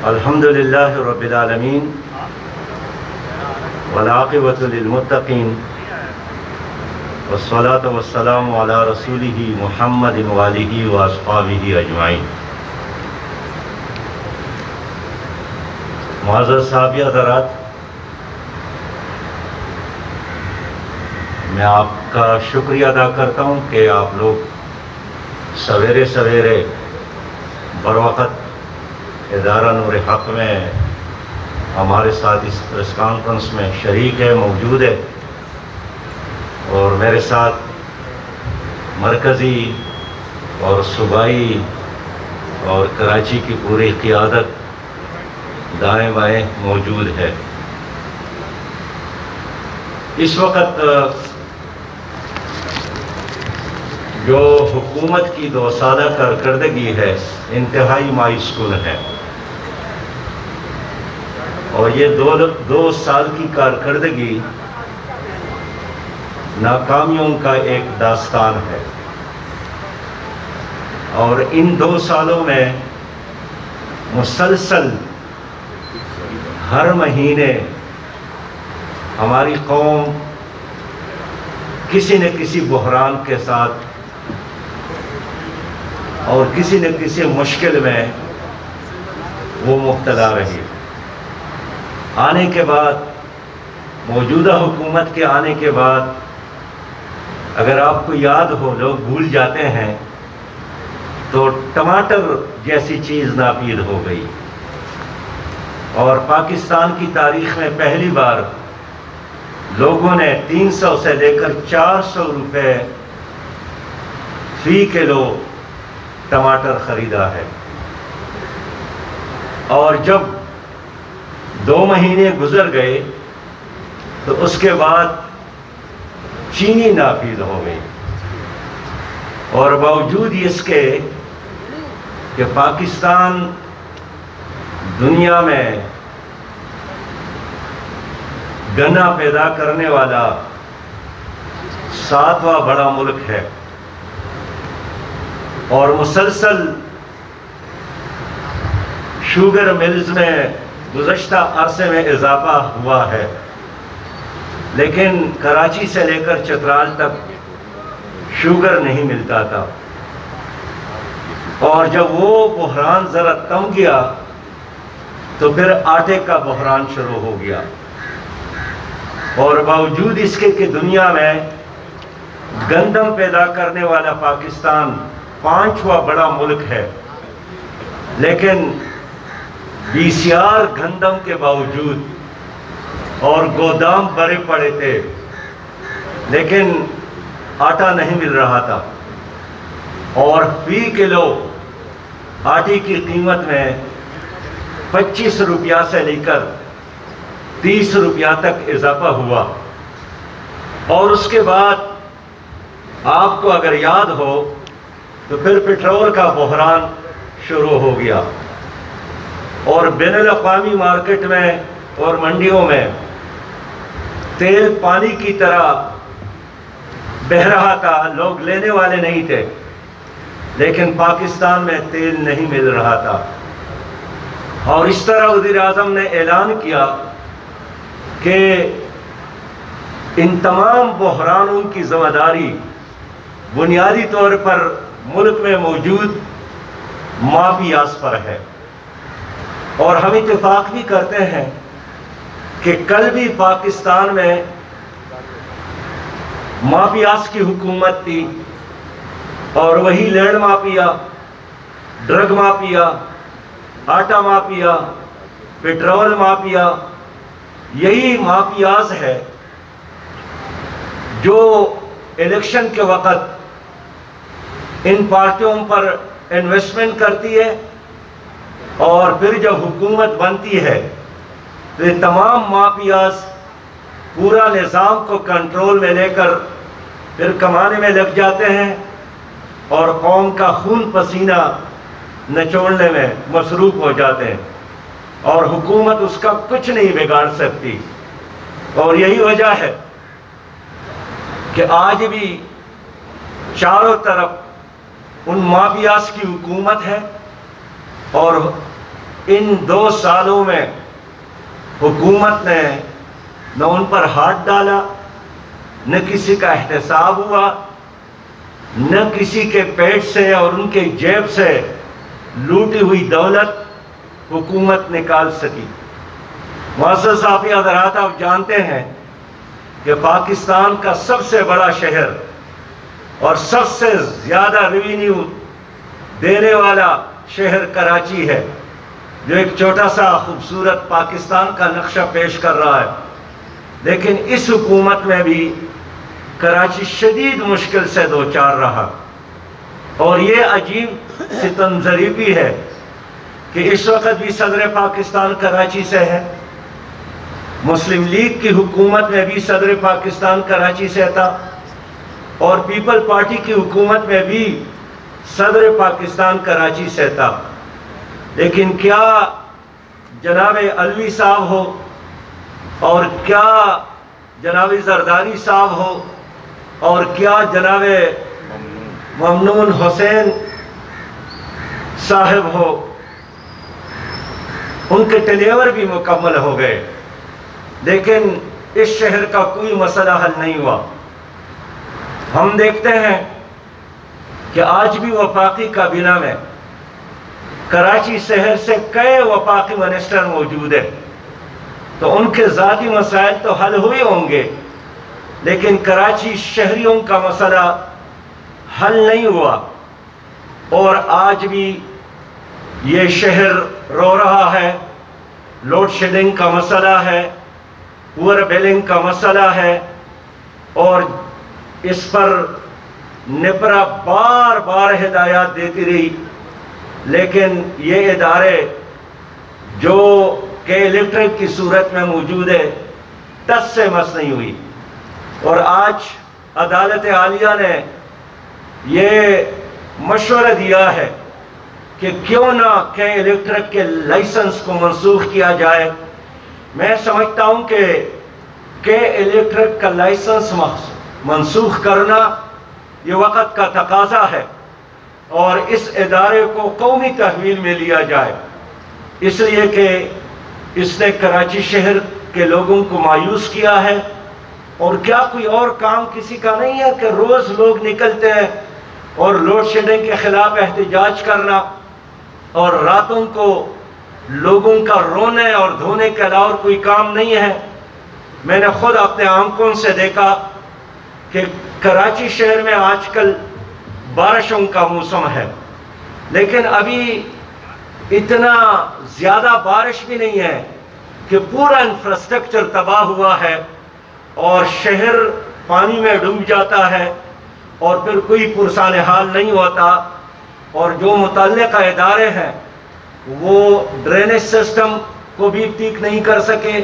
الحمدللہ رب العالمین والعاقبۃ للمتقین والصلاة والسلام علی رسولہ محمد وآلہ واصحابہ اجمعین۔ معزز صحابی حضرات، میں آپ کا شکریہ ادا کرتا ہوں کہ آپ لوگ سویرے سویرے بروقت ادارہ نور حق میں ہمارے ساتھ اس کانفرنس میں شریک ہے، موجود ہے، اور میرے ساتھ مرکزی اور صوبائی اور کراچی کی پوری قیادت دائیں بائیں موجود ہے۔ اس وقت جو حکومت کی 2 سالہ کارکردگی ہے انتہائی مایوس کن ہے، اور یہ 2 سال کی کارکردگی ناکامیوں کا ایک داستان ہے، اور ان 2 سالوں میں مسلسل ہر مہینے ہماری قوم کسی نہ کسی بحران کے ساتھ اور کسی نہ کسی مشکل میں وہ مبتلا رہی۔ آنے کے بعد، موجودہ حکومت کے آنے کے بعد، اگر آپ کو یاد ہو، لوگ بھول جاتے ہیں، تو ٹماٹر جیسی چیز ناپید ہو گئی، اور پاکستان کی تاریخ میں پہلی بار لوگوں نے 300 سے لے کر 400 روپے فی کلو ٹماٹر خریدا ہے، اور جب 2 مہینے گزر گئے تو اس کے بعد چینی ناپید ہو گئی، اور باوجود اس کے کہ پاکستان دنیا میں گنا پیدا کرنے والا 7واں بڑا ملک ہے، اور مسلسل شوگر ملز میں گزشتہ عرصے میں اضافہ ہوا ہے، لیکن کراچی سے لے کر چترال تک شوگر نہیں ملتا تھا، اور جب وہ بحران ذرا تھم گیا تو پھر آٹے کا بحران شروع ہو گیا، اور باوجود اس کے کہ دنیا میں گندم پیدا کرنے والا پاکستان 5واں بڑا ملک ہے، لیکن BCR گندم کے باوجود اور گودام بھرے پڑے تھے، لیکن آٹا نہیں مل رہا تھا، اور فی کلو آٹے کی قیمت میں 25 روپیہ سے لے کر 30 روپیہ تک اضافہ ہوا، اور اس کے بعد آپ کو اگر یاد ہو تو پھر پیٹرول کا بحران شروع ہو گیا، اور بین الاقوامی مارکیٹ میں اور منڈیوں میں تیل پانی کی طرح بہہ رہا تھا، لوگ لینے والے نہیں تھے، لیکن پاکستان میں تیل نہیں مل رہا تھا، اور اس طرح وزیر اعظم نے اعلان کیا کہ ان تمام بحرانوں کی ذمہ داری بنیادی طور پر ملک میں موجود مافیاز پر ہے، اور ہم اتفاق بھی کرتے ہیں کہ کل بھی پاکستان میں مافیاز کی حکومت تھی، اور وہی لینڈ مافیا، ڈرگ مافیا، آٹا مافیا، پیٹرول مافیا، یہی مافیاز ہے جو الیکشن کے وقت ان پارٹیوں پر انویسٹمنٹ کرتی ہے، اور پھر جب حکومت بنتی ہے تو یہ تمام مافیاز پورا نظام کو کنٹرول میں لے کر پھر کمانے میں لگ جاتے ہیں، اور قوم کا خون پسینہ نچوڑنے میں مصروف ہو جاتے ہیں، اور حکومت اس کا کچھ نہیں بگاڑ سکتی، اور یہی وجہ ہے کہ آج بھی چاروں طرف ان مافیاز کی حکومت ہے، اور ان 2 سالوں میں حکومت نے نہ ان پر ہاتھ ڈالا، نہ کسی کا احتساب ہوا، نہ کسی کے پیٹ سے اور ان کے جیب سے لوٹی ہوئی دولت حکومت نکال سکی۔ معزز صحافی حضرات، آپ جانتے ہیں کہ پاکستان کا سب سے بڑا شہر اور سب سے زیادہ ریونیو دینے والا شہر کراچی ہے، جو ایک چھوٹا سا خوبصورت پاکستان کا نقشہ پیش کر رہا ہے۔ لیکن اس حکومت میں بھی کراچی شدید مشکل سے دوچار رہا، اور یہ عجیب ستم ظریفی ہے کہ اس وقت بھی صدر پاکستان کراچی سے ہے، مسلم لیگ کی حکومت میں بھی صدر پاکستان کراچی سے تھا، اور پیپل پارٹی کی حکومت میں بھی صدر پاکستان کراچی سے تھا۔ لیکن کیا جناب علوی صاحب ہو اور کیا جناب زرداری صاحب ہو اور کیا جناب ممنون حسین صاحب ہو، ان کے ٹیلیور بھی مکمل ہو گئے، لیکن اس شہر کا کوئی مسئلہ حل نہیں ہوا۔ ہم دیکھتے ہیں کہ آج بھی وفاقی کابینہ میں کراچی شہر سے کئی وفاقی منسٹر موجود ہیں، تو ان کے ذاتی مسائل تو حل ہوئے ہوں گے، لیکن کراچی شہریوں کا مسئلہ حل نہیں ہوا، اور آج بھی یہ شہر رو رہا ہے۔ لوڈ شیڈنگ کا مسئلہ ہے، پور بلنگ کا مسئلہ ہے، اور اس پر نپرا بار بار ہدایات دیتی رہی، لیکن یہ ادارے جو کہ الیکٹرک کی صورت میں موجود ہے ٹس سے مس نہیں ہوئی۔ اور آج عدالت عالیہ نے یہ مشورہ دیا ہے کہ کیوں نہ کہ الیکٹرک کے لائسنس کو منسوخ کیا جائے۔ میں سمجھتا ہوں کہ الیکٹرک کا لائسنس منسوخ کرنا یہ وقت کا تقاضا ہے، اور اس ادارے کو قومی تحویل میں لیا جائے، اس لیے کہ اس نے کراچی شہر کے لوگوں کو مایوس کیا ہے، اور کیا کوئی اور کام کسی کا نہیں ہے کہ روز لوگ نکلتے ہیں اور لوڈ شیڈنگ کے خلاف احتجاج کرنا، اور راتوں کو لوگوں کا رونے اور دھونے کے علاوہ کوئی کام نہیں ہے۔ میں نے خود اپنے آنکھوں سے دیکھا کہ کراچی شہر میں آج کل بارشوں کا موسم ہے، لیکن ابھی اتنا زیادہ بارش بھی نہیں ہے کہ پورا انفراسٹرکچر تباہ ہوا ہے اور شہر پانی میں ڈوب جاتا ہے، اور پھر کوئی پرسان حال نہیں ہوتا، اور جو متعلقہ ادارے ہیں وہ ڈرینیج سسٹم کو بھی ٹھیک نہیں کر سکے،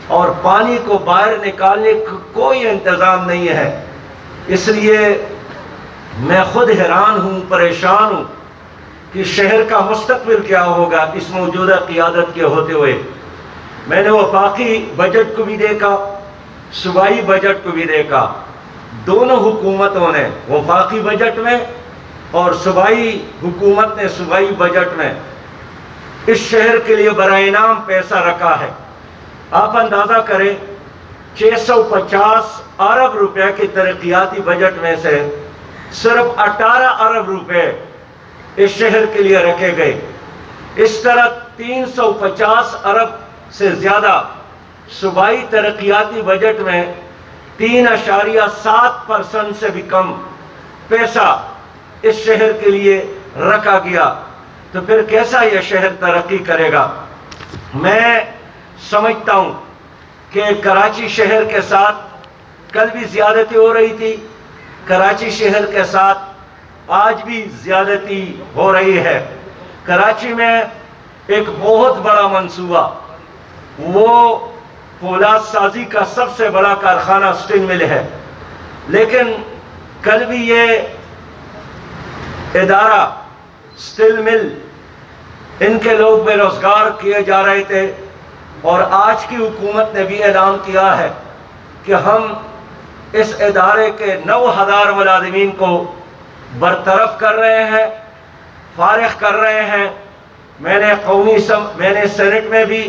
اور پانی کو باہر نکالنے کا کوئی انتظام نہیں ہے۔ اس لیے میں خود حیران ہوں، پریشان ہوں کہ شہر کا مستقبل کیا ہوگا اس موجودہ قیادت کے ہوتے ہوئے۔ میں نے وفاقی بجٹ کو بھی دیکھا، صوبائی بجٹ کو بھی دیکھا، دونوں حکومتوں نے وفاقی بجٹ میں اور صوبائی حکومت نے صوبائی بجٹ میں اس شہر کے لیے برائے انعام پیسہ رکھا ہے۔ آپ اندازہ کریں 650 ارب روپے کے ترقیاتی بجٹ میں سے صرف 18 ارب روپے اس شہر کے لیے رکھے گئے۔ اس طرح 350 ارب سے زیادہ صوبائی ترقیاتی بجٹ میں 3.7% سے بھی کم پیسہ اس شہر کے لیے رکھا گیا، تو پھر کیسا یہ شہر ترقی کرے گا؟ میں سمجھتا ہوں کہ کراچی شہر کے ساتھ کل بھی زیادتی ہو رہی تھی، کراچی شہر کے ساتھ آج بھی زیادتی ہو رہی ہے۔ کراچی میں ایک بہت بڑا منصوبہ، وہ فولاد سازی کا سب سے بڑا کارخانہ اسٹیل مل ہے، لیکن کل بھی یہ ادارہ اسٹیل مل، ان کے لوگ بے روزگار کیے جا رہے تھے، اور آج کی حکومت نے بھی اعلان کیا ہے کہ ہم اس ادارے کے 9000 ملازمین کو برطرف کر رہے ہیں، فارغ کر رہے ہیں، میں نے سینٹ میں بھی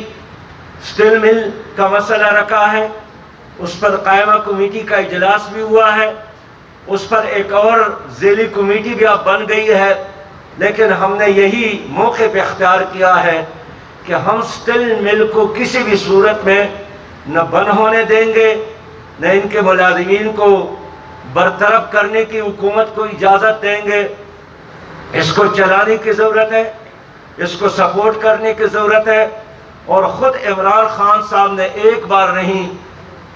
سٹل مل کا مسئلہ رکھا ہے، اس پر قائمہ کمیٹی کا اجلاس بھی ہوا ہے، اس پر ایک اور ذیلی کمیٹی بھی اب بن گئی ہے، لیکن ہم نے یہی موقع پہ اختیار کیا ہے کہ ہم سٹل مل کو کسی بھی صورت میں نہ بند ہونے دیں گے، نہ ان کے ملازمین کو برطرف کرنے کی حکومت کو اجازت دیں گے۔ اس کو چلانے کی ضرورت ہے، اس کو سپورٹ کرنے کی ضرورت ہے، اور خود عمران خان صاحب نے ایک بار نہیں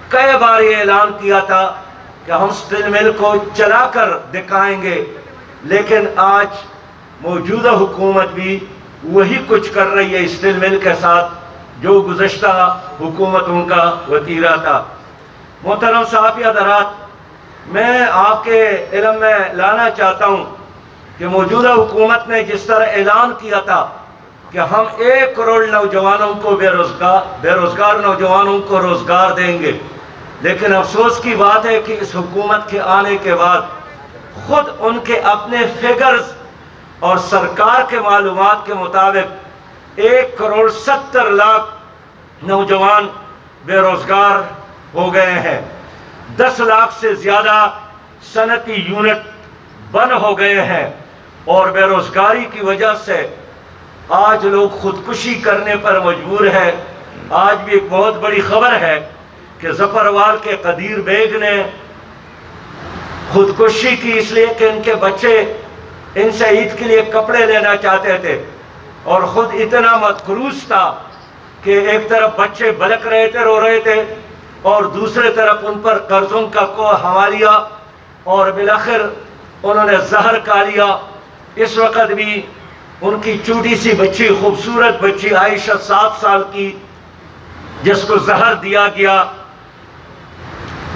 کئی بار یہ اعلان کیا تھا کہ ہم سٹل مل کو چلا کر دکھائیں گے، لیکن آج موجودہ حکومت بھی وہی کچھ کر رہی ہے سٹل مل کے ساتھ جو گزشتہ حکومتوں کا وتیرہ تھا۔ محترم صحافی حضرات، میں آپ کے علم میں لانا چاہتا ہوں کہ موجودہ حکومت نے جس طرح اعلان کیا تھا کہ ہم 1 کروڑ نوجوانوں کو بے روزگار نوجوانوں کو روزگار دیں گے، لیکن افسوس کی بات ہے کہ اس حکومت کے آنے کے بعد خود ان کے اپنے فگرز اور سرکار کے معلومات کے مطابق 1 کروڑ 70 لاکھ نوجوان بے روزگار ہو گئے ہیں، 10 لاکھ سے زیادہ صنعتی یونٹ بند ہو گئے ہیں، اور بے روزگاری کی وجہ سے آج لوگ خودکشی کرنے پر مجبور ہے۔ آج بھی ایک بہت بڑی خبر ہے کہ ظفروال کے قدیر بیگ نے خودکشی کی اس لیے کہ ان کے بچے ان سے عید کے لیے کپڑے لینا چاہتے تھے، اور خود اتنا مقروض تھا کہ ایک طرف بچے بلک رہے تھے، رو رہے تھے، اور دوسرے طرف ان پر قرضوں کا کوہ حوالیا، اور بالآخر انہوں نے زہر کھا لیا۔ اس وقت بھی ان کی چھوٹی سی بچی، خوبصورت بچی عائشہ 7 سال کی، جس کو زہر دیا گیا،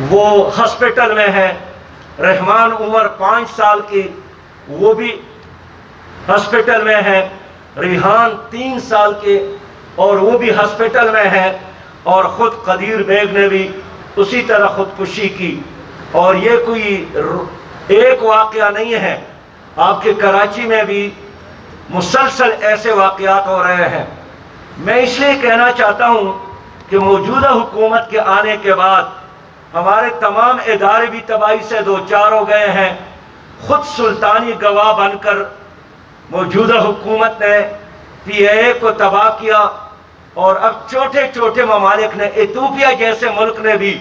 وہ ہسپیٹل میں ہے۔ رحمان عمر 5 سال کی، وہ بھی ہسپیٹل میں ہے۔ ریحان 3 سال کے، اور وہ بھی ہسپیٹل میں ہے، اور خود قدیر بیگ نے بھی اسی طرح خودکشی کی۔ اور یہ کوئی ایک واقعہ نہیں ہے، آپ کے کراچی میں بھی مسلسل ایسے واقعات ہو رہے ہیں۔ میں اس لیے کہنا چاہتا ہوں کہ موجودہ حکومت کے آنے کے بعد ہمارے تمام ادارے بھی تباہی سے دوچار ہو گئے ہیں۔ خود سلطانی گواہ بن کر موجودہ حکومت نے پی اے اے کو تباہ کیا، اور اب چھوٹے چھوٹے ممالک نے، ایتھوپیا جیسے ملک نے بھی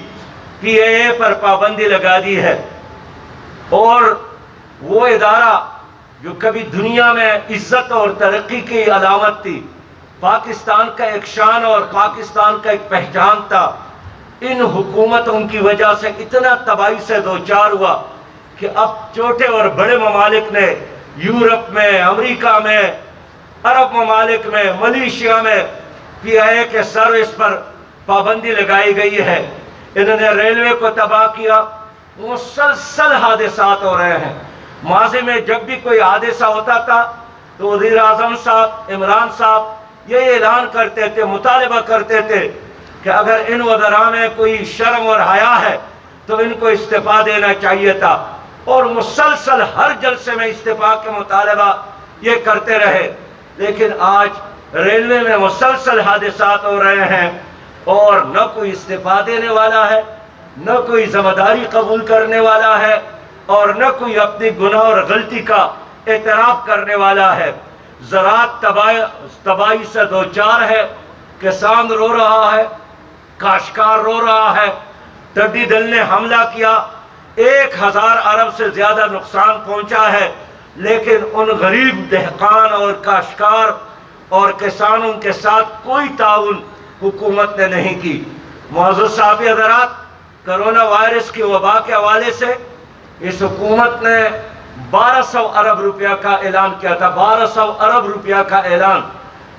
پی اے اے پر پابندی لگا دی ہے، اور وہ ادارہ جو کبھی دنیا میں عزت اور ترقی کی علامت تھی، پاکستان کا ایک شان اور پاکستان کا ایک پہچان تھا، ان حکومتوں کی وجہ سے اتنا تباہی سے دوچار ہوا کہ اب چھوٹے اور بڑے ممالک نے، یورپ میں، امریکہ میں، عرب ممالک میں، ملیشیا میں پی آئی اے کے سروس پر پابندی لگائی گئی ہے۔ انہوں نے ریلوے کو تباہ کیا۔ مسلسل حادثات ہو رہے ہیں۔ ماضی میں جب بھی کوئی حادثہ ہوتا تھا تو وزیر اعظم صاحب، عمران صاحب یہ اعلان کرتے تھے، مطالبہ کرتے تھے کہ اگر ان وزراء میں کوئی شرم اور حیا ہے تو ان کو استعفیٰ دینا چاہیے تھا، اور مسلسل ہر جلسے میں استعفیٰ کے مطالبہ یہ کرتے رہے۔ لیکن آج ریلوے میں مسلسل حادثات ہو رہے ہیں، اور نہ کوئی استعفیٰ دینے والا ہے، نہ کوئی ذمہ داری قبول کرنے والا ہے، اور نہ کوئی اپنی گناہ اور غلطی کا اعتراف کرنے والا ہے۔ زراعت تباہی سے دوچار ہے، کسان رو رہا ہے، کاشتکار رو رہا ہے۔ ٹڈی دل نے حملہ کیا، 1000 ارب سے زیادہ نقصان پہنچا ہے، لیکن ان غریب دہقان اور کاشتکار اور کسانوں کے ساتھ کوئی تعاون حکومت نے نہیں کی۔ معزز صحافی حضرات، کرونا وائرس کی وبا کے حوالے سے اس حکومت نے 1200 ارب روپیہ کا اعلان کیا تھا، 1200 ارب روپیہ کا اعلان،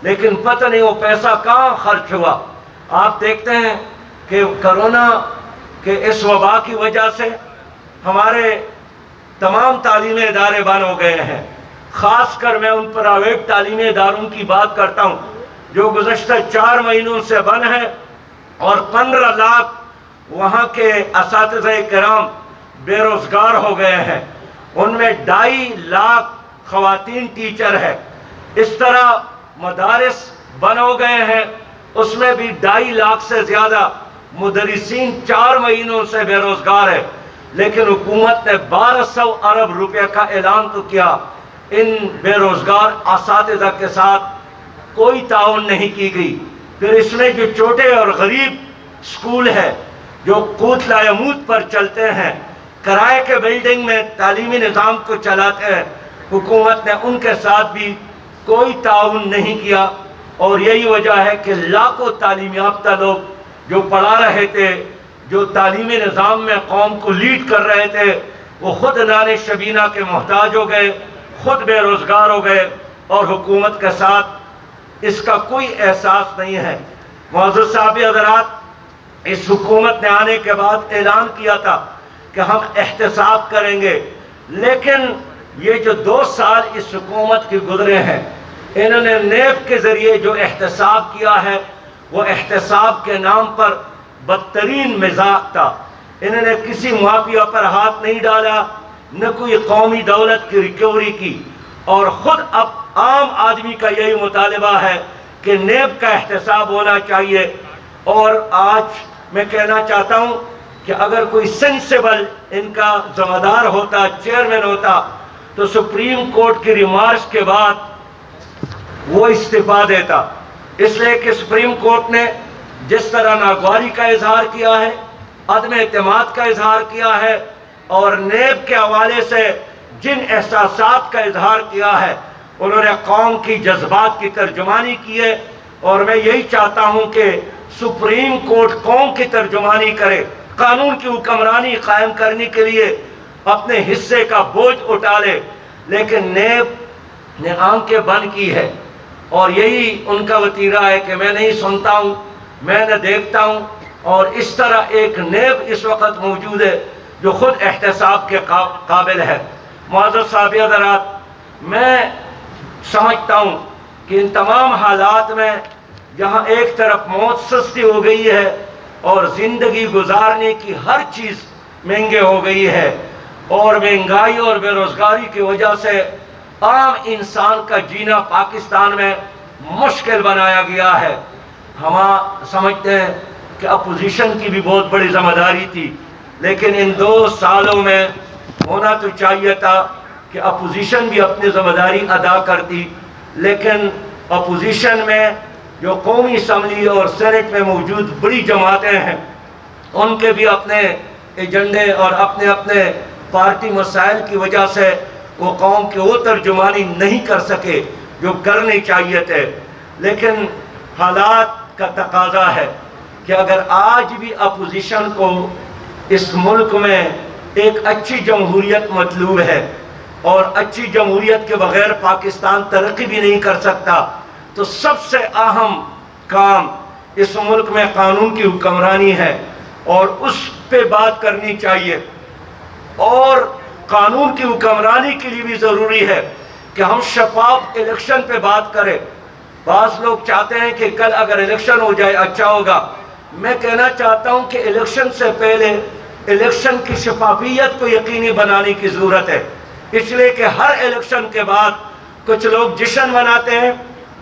لیکن پتہ نہیں وہ پیسہ کہاں خرچ ہوا۔ آپ دیکھتے ہیں کہ کرونا کے اس وبا کی وجہ سے ہمارے تمام تعلیمی ادارے بند ہو گئے ہیں۔ خاص کر میں ان پرائیویٹ تعلیمی اداروں کی بات کرتا ہوں جو گزشتہ 4 مہینوں سے بند ہیں، اور 15 لاکھ وہاں کے اساتذہ کرام بے روزگار ہو گئے ہیں۔ ان میں 2.5 لاکھ خواتین ٹیچر ہیں۔ اس طرح مدارس بنو گئے ہیں، اس میں بھی 2.5 لاکھ سے زیادہ مدرسین 4 مہینوں سے بے روزگار ہے، لیکن حکومت نے 1200 ارب روپے کا اعلان تو کیا، ان بے روزگار اساتذہ کے ساتھ کوئی تعاون نہیں کی گئی۔ پھر اس میں جو چھوٹے اور غریب سکول ہے جو قوت لا یموت پر چلتے ہیں، کرائے کے بلڈنگ میں تعلیمی نظام کو چلاتے ہیں، حکومت نے ان کے ساتھ بھی کوئی تعاون نہیں کیا، اور یہی وجہ ہے کہ لاکھوں تعلیم یافتہ لوگ جو پڑھا رہے تھے، جو تعلیمی نظام میں قوم کو لیڈ کر رہے تھے، وہ خود نان شبینہ کے محتاج ہو گئے، خود بے روزگار ہو گئے، اور حکومت کے ساتھ اس کا کوئی احساس نہیں ہے۔ معزز صاحب حضرات، اس حکومت نے آنے کے بعد اعلان کیا تھا کہ ہم احتساب کریں گے، لیکن یہ جو 2 سال اس حکومت کے گزرے ہیں، انہوں نے نیب کے ذریعے جو احتساب کیا ہے وہ احتساب کے نام پر بدترین مذاق تھا۔ انہوں نے کسی معافیہ پر ہاتھ نہیں ڈالا، نہ کوئی قومی دولت کی ریکوری کی، اور خود اب عام آدمی کا یہی مطالبہ ہے کہ نیب کا احتساب ہونا چاہیے۔ اور آج میں کہنا چاہتا ہوں کہ اگر کوئی سینسیبل ان کا ذمہ دار ہوتا، چیئرمین ہوتا، تو سپریم کورٹ کی ریمارکس کے بعد وہ استعفیٰ دیتا، اس لیے کہ سپریم کورٹ نے جس طرح ناگواری کا اظہار کیا ہے، عدم اعتماد کا اظہار کیا ہے، اور نیب کے حوالے سے جن احساسات کا اظہار کیا ہے، انہوں نے قوم کی جذبات کی ترجمانی کی ہے، اور میں یہی چاہتا ہوں کہ سپریم کورٹ قوم کی ترجمانی کرے، قانون کی حکمرانی قائم کرنے کے لیے اپنے حصے کا بوجھ اٹھا لے، لیکن نیب نے آنکھیں بند کی ہے، اور یہی ان کا وتیرہ ہے کہ میں نہیں سنتا ہوں، میں نہ دیکھتا ہوں، اور اس طرح ایک نیب اس وقت موجود ہے جو خود احتساب کے قابل ہے۔ معزز صاحب حضرات، میں سمجھتا ہوں کہ ان تمام حالات میں جہاں ایک طرف موت سستی ہو گئی ہے اور زندگی گزارنے کی ہر چیز مہنگے ہو گئی ہے، اور مہنگائی اور بے روزگاری کی وجہ سے عام انسان کا جینا پاکستان میں مشکل بنایا گیا ہے، ہم سمجھتے ہیں کہ اپوزیشن کی بھی بہت بڑی ذمہ داری تھی، لیکن ان 2 سالوں میں ہونا تو چاہیے تھا کہ اپوزیشن بھی اپنی ذمہ داری ادا کرتی، لیکن اپوزیشن میں جو قومی اسمبلی اور سینٹ میں موجود بڑی جماعتیں ہیں، ان کے بھی اپنے ایجنڈے اور اپنے پارٹی مسائل کی وجہ سے وہ قوم کی وہ ترجمانی نہیں کر سکے جو کرنے چاہیے تھے۔ لیکن حالات کا تقاضا ہے کہ اگر آج بھی اپوزیشن کو اس ملک میں ایک اچھی جمہوریت مطلوب ہے، اور اچھی جمہوریت کے بغیر پاکستان ترقی بھی نہیں کر سکتا، تو سب سے اہم کام اس ملک میں قانون کی حکمرانی ہے، اور اس پہ بات کرنی چاہیے، اور قانون کی حکمرانی کے لیے بھی ضروری ہے کہ ہم شفاف الیکشن پہ بات کریں۔ بعض لوگ چاہتے ہیں کہ کل اگر الیکشن ہو جائے اچھا ہوگا، میں کہنا چاہتا ہوں کہ الیکشن سے پہلے الیکشن کی شفافیت کو یقینی بنانے کی ضرورت ہے، اس لیے کہ ہر الیکشن کے بعد کچھ لوگ جشن مناتے ہیں،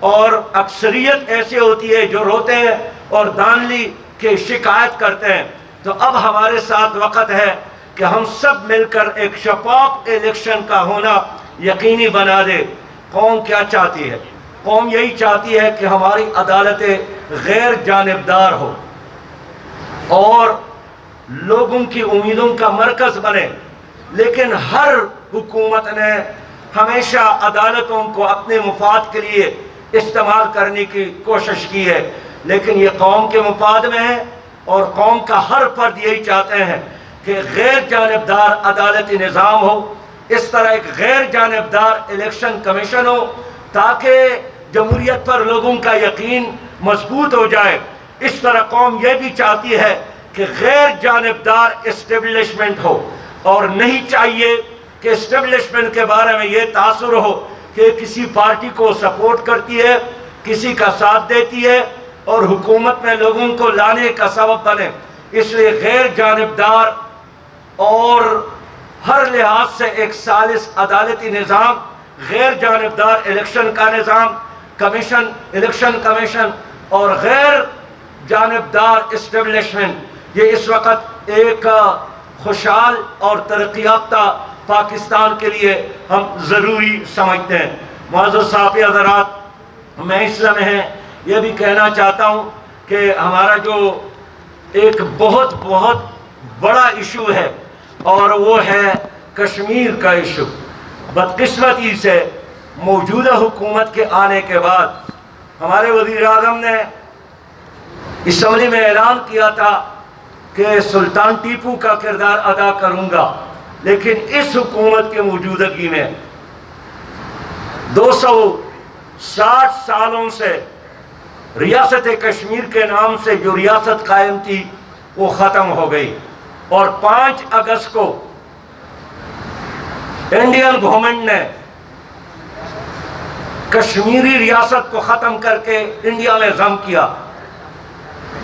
اور اکثریت ایسی ہوتی ہے جو روتے ہیں اور دھاندلی کی شکایت کرتے ہیں۔ تو اب ہمارے ساتھ وقت ہے کہ ہم سب مل کر ایک شفاف الیکشن کا ہونا یقینی بنا دے۔ قوم کیا چاہتی ہے؟ قوم یہی چاہتی ہے کہ ہماری عدالتیں غیر جانبدار ہو اور لوگوں کی امیدوں کا مرکز بنے، لیکن ہر حکومت نے ہمیشہ عدالتوں کو اپنے مفاد کے لیے استعمال کرنے کی کوشش کی ہے، لیکن یہ قوم کے مفاد میں ہے، اور قوم کا ہر فرد یہی چاہتے ہیں کہ غیر جانبدار عدالتی نظام ہو، اس طرح ایک غیر جانبدار الیکشن کمیشن ہو تاکہ جمہوریت پر لوگوں کا یقین مضبوط ہو جائے۔ اس طرح قوم یہ بھی چاہتی ہے کہ غیر جانبدار اسٹیبلشمنٹ ہو، اور نہیں چاہیے کہ اسٹیبلشمنٹ کے بارے میں یہ تاثر ہو کہ کسی پارٹی کو سپورٹ کرتی ہے، کسی کا ساتھ دیتی ہے اور حکومت میں لوگوں کو لانے کا سبب بنے۔ اس لیے غیر جانبدار اور ہر لحاظ سے ایک سالس عدالتی نظام، غیر جانبدار الیکشن کا نظام، کمیشن، الیکشن کمیشن اور غیر جانبدار اسٹیبلشمنٹ، یہ اس وقت ایک خوشحال اور ترقی یافتہ پاکستان کے لیے ہم ضروری سمجھتے ہیں۔ معزز صحافی حضرات، میں اس لمحے یہ بھی کہنا چاہتا ہوں کہ ہمارا جو ایک بہت بڑا ایشو ہے اور وہ ہے کشمیر کا ایشو۔ بدقسمتی سے موجودہ حکومت کے آنے کے بعد ہمارے وزیر اعظم نے اسمبلی میں اعلان کیا تھا کہ سلطان ٹیپو کا کردار ادا کروں گا، لیکن اس حکومت کے موجودگی میں 260 سالوں سے ریاست کشمیر کے نام سے جو ریاست قائم تھی وہ ختم ہو گئی، اور 5 اگست کو انڈین گورنمنٹ نے کشمیری ریاست کو ختم کر کے انڈیا میں ضم کیا۔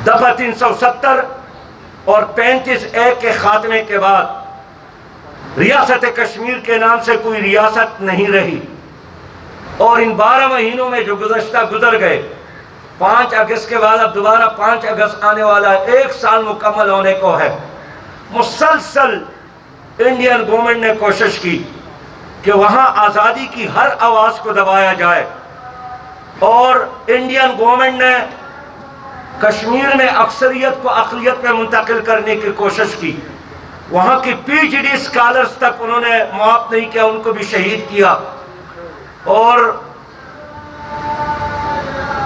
دفعہ 370 اور 35A کے خاتمے کے بعد ریاست کشمیر کے نام سے کوئی ریاست نہیں رہی، اور ان 12 مہینوں میں جو گزر گئے، 5 اگست کے بعد اب دوبارہ 5 اگست آنے والا ہے، 1 سال مکمل ہونے کو ہے۔ مسلسل انڈین گورنمنٹ نے کوشش کی کہ وہاں آزادی کی ہر آواز کو دبایا جائے، اور انڈین گورنمنٹ نے کشمیر میں اکثریت کو اقلیت میں منتقل کرنے کی کوشش کی۔ وہاں کی PhD اسکالرز تک انہوں نے معاف نہیں کیا، ان کو بھی شہید کیا۔ اور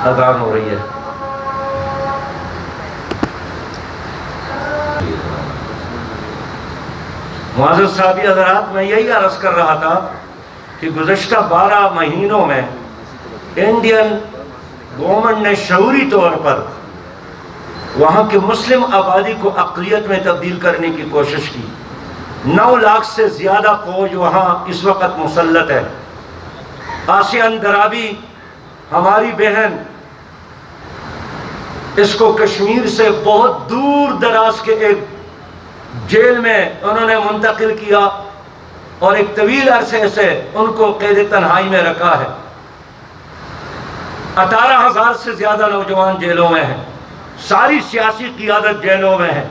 اذان ہو رہی ہے۔ معزز صحابی حضرات، میں یہی عرض کر رہا تھا کہ گزشتہ 12 مہینوں میں انڈین گورنمنٹ نے شعوری طور پر وہاں کی مسلم آبادی کو اقلیت میں تبدیل کرنے کی کوشش کی۔ 9 لاکھ سے زیادہ فوج وہاں اس وقت مسلط ہے۔ آسیہ اندرابی ہماری بہن، اس کو کشمیر سے بہت دور دراز کے ایک جیل میں انہوں نے منتقل کیا، اور ایک طویل عرصے سے ان کو قید تنہائی میں رکھا ہے۔ 18,000 سے زیادہ نوجوان جیلوں میں ہیں، ساری سیاسی قیادت جیلوں میں ہے۔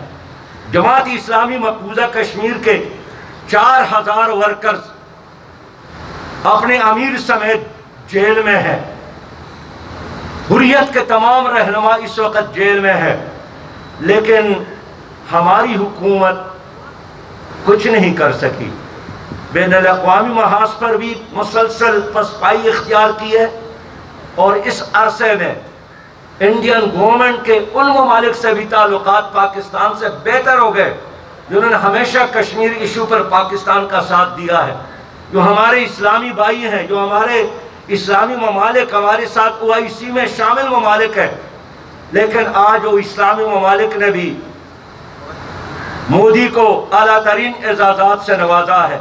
جماعت اسلامی مقبوضہ کشمیر کے 4,000 ورکرز اپنے امیر سمیت جیل میں ہیں۔ حریت کے تمام رہنما اس وقت جیل میں ہے، لیکن ہماری حکومت کچھ نہیں کر سکی۔ بین الاقوامی محاذ پر بھی مسلسل پسپائی اختیار کی ہے، اور اس عرصے میں انڈین گورنمنٹ کے ان ممالک سے بھی تعلقات پاکستان سے بہتر ہو گئے جنہوں نے ہمیشہ کشمیر ایشو پر پاکستان کا ساتھ دیا ہے، جو ہمارے اسلامی بھائی ہیں، جو ہمارے اسلامی ممالک ہمارے ساتھ OIC میں شامل ممالک ہیں۔ لیکن آج وہ اسلامی ممالک نے بھی مودی کو اعلیٰ ترین اعزازات سے نوازا ہے،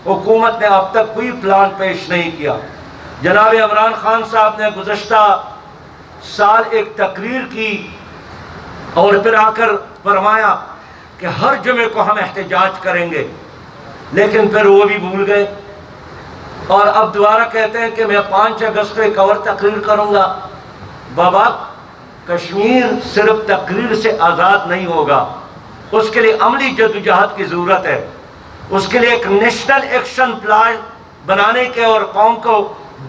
حکومت نے اب تک کوئی پلان پیش نہیں کیا۔ جناب عمران خان صاحب نے گزشتہ سال ایک تقریر کی اور پھر آ کر فرمایا کہ ہر جمعے کو ہم احتجاج کریں گے، لیکن پھر وہ بھی بھول گئے، اور اب دوبارہ کہتے ہیں کہ میں 5 اگست کو ایک اور تقریر کروں گا۔ بابا، کشمیر صرف تقریر سے آزاد نہیں ہوگا، اس کے لیے عملی جدوجہد کی ضرورت ہے، اس کے لیے ایک نیشنل ایکشن پلان بنانے کے اور قوم کو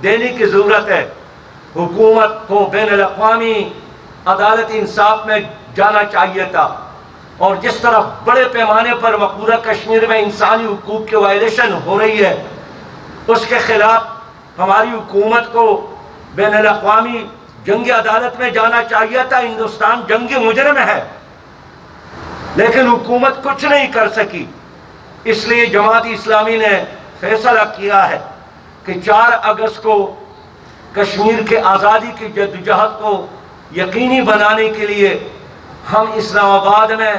دینے کی ضرورت ہے۔ حکومت کو بین الاقوامی عدالت انصاف میں جانا چاہیے تھا، اور جس طرح بڑے پیمانے پر مقبوضہ کشمیر میں انسانی حقوق کی وائلیشن ہو رہی ہے، اس کے خلاف ہماری حکومت کو بین الاقوامی جنگی عدالت میں جانا چاہیے تھا۔ ہندوستان جنگی مجرم ہے، لیکن حکومت کچھ نہیں کر سکی۔ اس لیے جماعت اسلامی نے فیصلہ کیا ہے کہ 4 اگست کو کشمیر کے آزادی کی جدوجہد کو یقینی بنانے کے لیے ہم اسلام آباد میں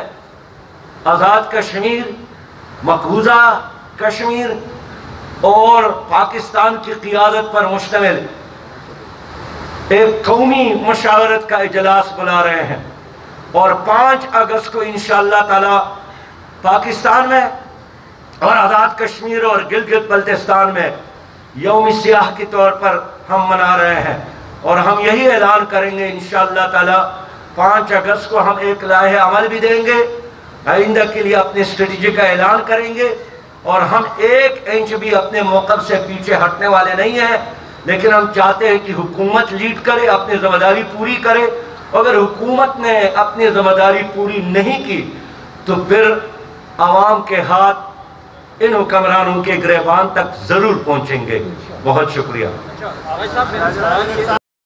آزاد کشمیر، مقبوضہ کشمیر اور پاکستان کی قیادت پر مشتمل ایک قومی مشاورت کا اجلاس بلا رہے ہیں، اور 5 اگست کو انشاءاللہ تعالی پاکستان میں اور آزاد کشمیر اور گلگت بلتستان میں یوم سیاہ کے طور پر ہم منا رہے ہیں۔ اور ہم یہی اعلان کریں گے انشاءاللہ تعالی 5 اگست کو ہم ایک لائحہ عمل بھی دیں گے، آئندہ کے لیے اپنے اسٹریٹجی کا اعلان کریں گے، اور ہم 1 انچ بھی اپنے موقف سے پیچھے ہٹنے والے نہیں ہیں، لیکن ہم چاہتے ہیں کہ حکومت لیڈ کرے، اپنی ذمہ داری پوری کرے۔ اگر حکومت نے اپنی ذمہ داری پوری نہیں کی تو پھر عوام کے ہاتھ ان حکمرانوں کے گریبان تک ضرور پہنچیں گے۔ بہت شکریہ۔